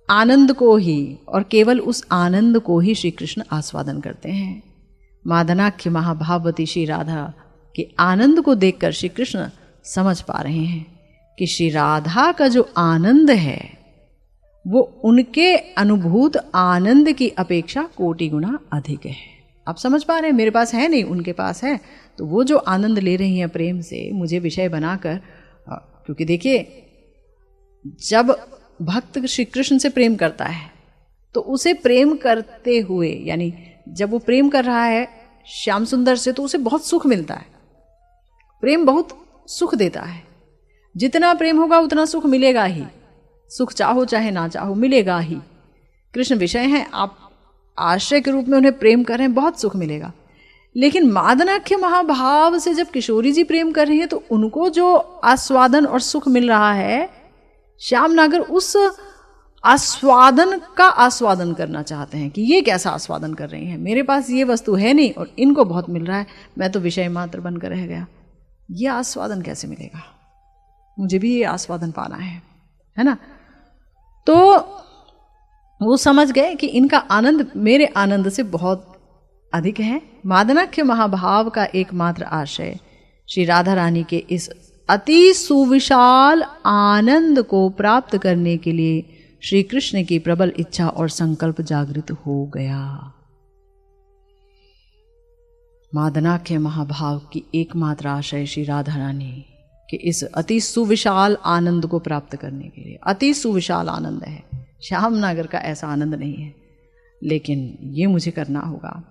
आनंद को ही और केवल उस आनंद को ही श्री कृष्ण आस्वादन करते हैं। मादनाख्य महाभावती श्री राधा के आनंद को देखकर श्री कृष्ण समझ पा रहे हैं कि श्री राधा का जो आनंद है वो उनके अनुभूत आनंद की अपेक्षा कोटि गुना अधिक है। आप समझ पा रहे हैं, मेरे पास है नहीं, उनके पास है, तो वो जो आनंद ले रही हैं प्रेम से मुझे विषय बनाकर, क्योंकि देखिए जब भक्त श्री कृष्ण से प्रेम करता है तो उसे प्रेम करते हुए, यानी जब वो प्रेम कर रहा है श्याम सुंदर से, तो उसे बहुत सुख मिलता है। प्रेम बहुत सुख देता है। जितना प्रेम होगा उतना सुख मिलेगा ही। सुख चाहो चाहे ना चाहो मिलेगा ही। कृष्ण विषय हैं, आप आश्रय के रूप में उन्हें प्रेम कर रहे हैं, बहुत सुख मिलेगा। लेकिन मादनाख्य महाभाव से जब किशोरी जी प्रेम कर रही है तो उनको जो आस्वादन और सुख मिल रहा है, श्याम नागर उस आस्वादन का आस्वादन करना चाहते हैं कि ये कैसा आस्वादन कर रही हैं, मेरे पास ये वस्तु है नहीं और इनको बहुत मिल रहा है, मैं तो विषय मात्र बनकर रह गया। ये आस्वादन कैसे मिलेगा, मुझे भी ये आस्वादन पाना है ना। तो वो समझ गए कि इनका आनंद मेरे आनंद से बहुत अधिक है। मादनाख्य महाभाव का एकमात्र आशय श्री राधा रानी के इस अति सुविशाल आनंद को प्राप्त करने के लिए श्री कृष्ण की प्रबल इच्छा और संकल्प जागृत हो गया। मादनाख्य महाभाव की एकमात्र आशय श्री राधा रानी के इस अति सुविशाल आनंद को प्राप्त करने के लिए। अति सुविशाल आनंद है, श्याम नागर का ऐसा आनंद नहीं है, लेकिन ये मुझे करना होगा।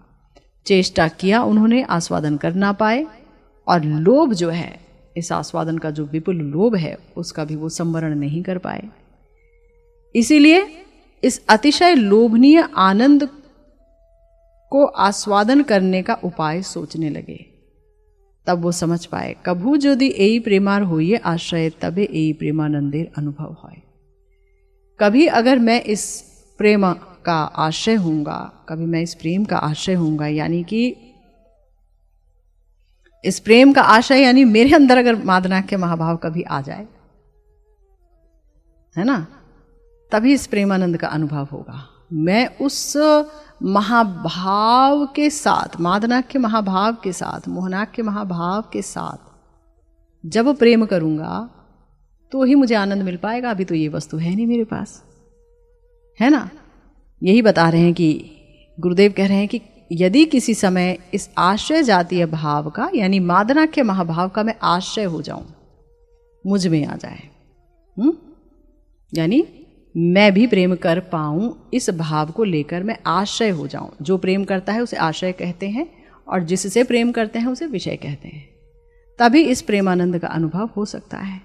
चेष्टा किया उन्होंने, आस्वादन कर ना पाए, और लोभ जो है, इस आस्वादन का जो विपुल लोभ है उसका भी वो संवरण नहीं कर पाए। इसीलिए इस अतिशय लोभनीय आनंद को आस्वादन करने का उपाय सोचने लगे। तब वो समझ पाए, कभू यदि एई प्रेमार होइए आश्रय तबे एई प्रेमानंदेर अनुभव होय। कभी अगर मैं इस प्रेम का आश्रय होऊंगा, कभी मैं इस प्रेम का आश्रय होऊंगा, यानी कि इस प्रेम का आशय यानी मेरे अंदर अगर मादनाख्य महाभाव कभी आ जाए, है ना, तभी इस प्रेमानंद का अनुभव होगा। मैं उस महाभाव के साथ, मादनाख्य महाभाव के साथ, मोहनाख्य महाभाव के साथ जब प्रेम करूंगा तो ही मुझे आनंद मिल पाएगा। अभी तो ये वस्तु है नहीं मेरे पास, है ना। यही बता रहे हैं कि गुरुदेव कह रहे हैं कि यदि किसी समय इस आश्रय जातीय भाव का यानी मादनाख्य महाभाव का मैं आश्रय हो जाऊं, मुझ में आ जाए, यानी मैं भी प्रेम कर पाऊं, इस भाव को लेकर मैं आश्रय हो जाऊं। जो प्रेम करता है उसे आश्रय कहते हैं और जिससे प्रेम करते हैं उसे विषय कहते हैं। तभी इस प्रेमानंद का अनुभव हो सकता है।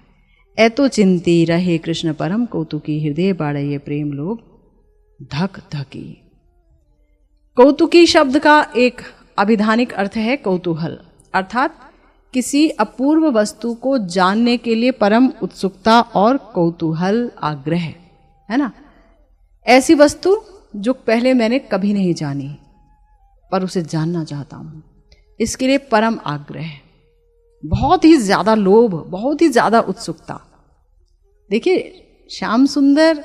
ऐतो चिंती रहे कृष्ण परम कौतुकी, हृदय बाड़े ये प्रेम लोग धक धकी। कौतुकी शब्द का एक अभिधानिक अर्थ है कौतूहल, अर्थात किसी अपूर्व वस्तु को जानने के लिए परम उत्सुकता और कौतूहल, आग्रह, है ना। ऐसी वस्तु जो पहले मैंने कभी नहीं जानी पर उसे जानना चाहता हूं, इसके लिए परम आग्रह, बहुत ही ज्यादा लोभ, बहुत ही ज्यादा उत्सुकता। देखिए, श्याम सुंदर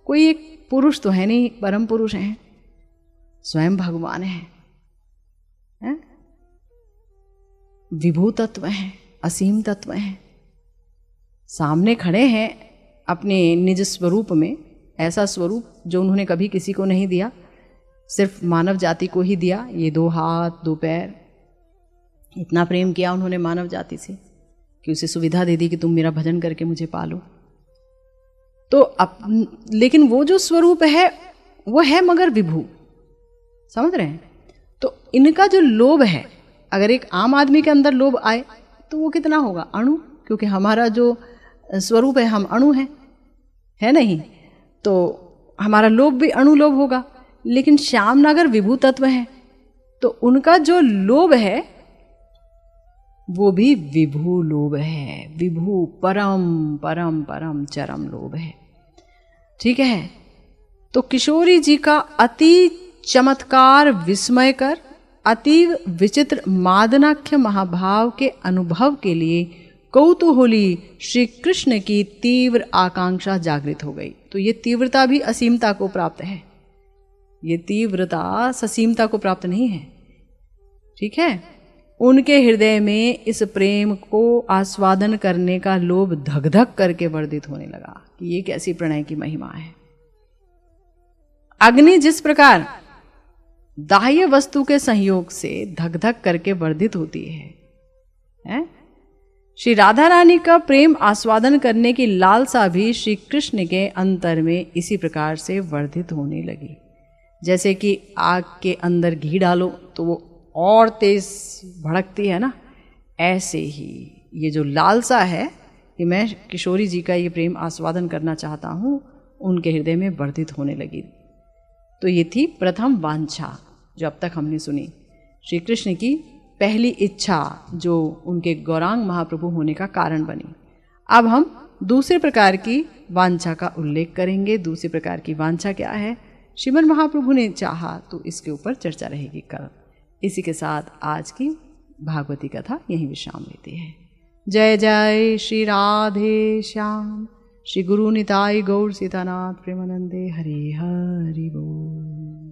कोई एक पुरुष तो है नहीं, परम पुरुष हैं, स्वयं भगवान है? विभू तत्व हैं, असीम तत्व हैं, सामने खड़े हैं अपने निज स्वरूप में, ऐसा स्वरूप जो उन्होंने कभी किसी को नहीं दिया, सिर्फ मानव जाति को ही दिया। ये 2 हाथ 2 पैर, इतना प्रेम किया उन्होंने मानव जाति से कि उसे सुविधा दे दी कि तुम मेरा भजन करके मुझे पालो। तो लेकिन वो जो स्वरूप है वो है मगर विभू, समझ रहे हैं। तो इनका जो लोभ है, अगर एक आम आदमी के अंदर लोभ आए तो वो कितना होगा, अणु, क्योंकि हमारा जो स्वरूप है हम अणु हैं, है नहीं, तो हमारा लोभ भी अणु लोभ होगा। लेकिन श्याम नागर विभू तत्व है, तो उनका जो लोभ है वो भी विभू लोभ है, विभू परम परम परम चरम लोभ है। ठीक है। तो किशोरी जी का अति चमत्कार, विस्मयकर, अतीव विचित्र मादनाख्य महाभाव के अनुभव के लिए कौतूहली श्री कृष्ण की तीव्र आकांक्षा जागृत हो गई। तो ये तीव्रता भी असीमता को प्राप्त है, ये तीव्रता ससीमता को प्राप्त नहीं है। ठीक है। उनके हृदय में इस प्रेम को आस्वादन करने का लोभ धक धक करके वर्धित होने लगा कि ये कैसी प्रणय की महिमा है। अग्नि जिस प्रकार दाह्य वस्तु के संयोग से धक धक करके वर्धित होती है? श्री राधा रानी का प्रेम आस्वादन करने की लालसा भी श्री कृष्ण के अंतर में इसी प्रकार से वर्धित होने लगी। जैसे कि आग के अंदर घी डालो तो वो और तेज भड़कती है ना, ऐसे ही ये जो लालसा है कि मैं किशोरी जी का ये प्रेम आस्वादन करना चाहता हूँ, उनके हृदय में वर्धित होने लगी। तो ये थी प्रथम वांछा जो अब तक हमने सुनी, श्री कृष्ण की पहली इच्छा जो उनके गौरांग महाप्रभु होने का कारण बनी। अब हम दूसरे प्रकार की वांछा का उल्लेख करेंगे। दूसरे प्रकार की वांछा क्या है, श्रीमद् महाप्रभु ने चाहा तो इसके ऊपर चर्चा रहेगी कल। इसी के साथ आज की भागवती कथा यहीं विश्राम लेती है। जय जय श्री राधे श्याम, श्री गुरु निताई गौर सीतानाथ प्रेमानंदे, हरि हरि बोल।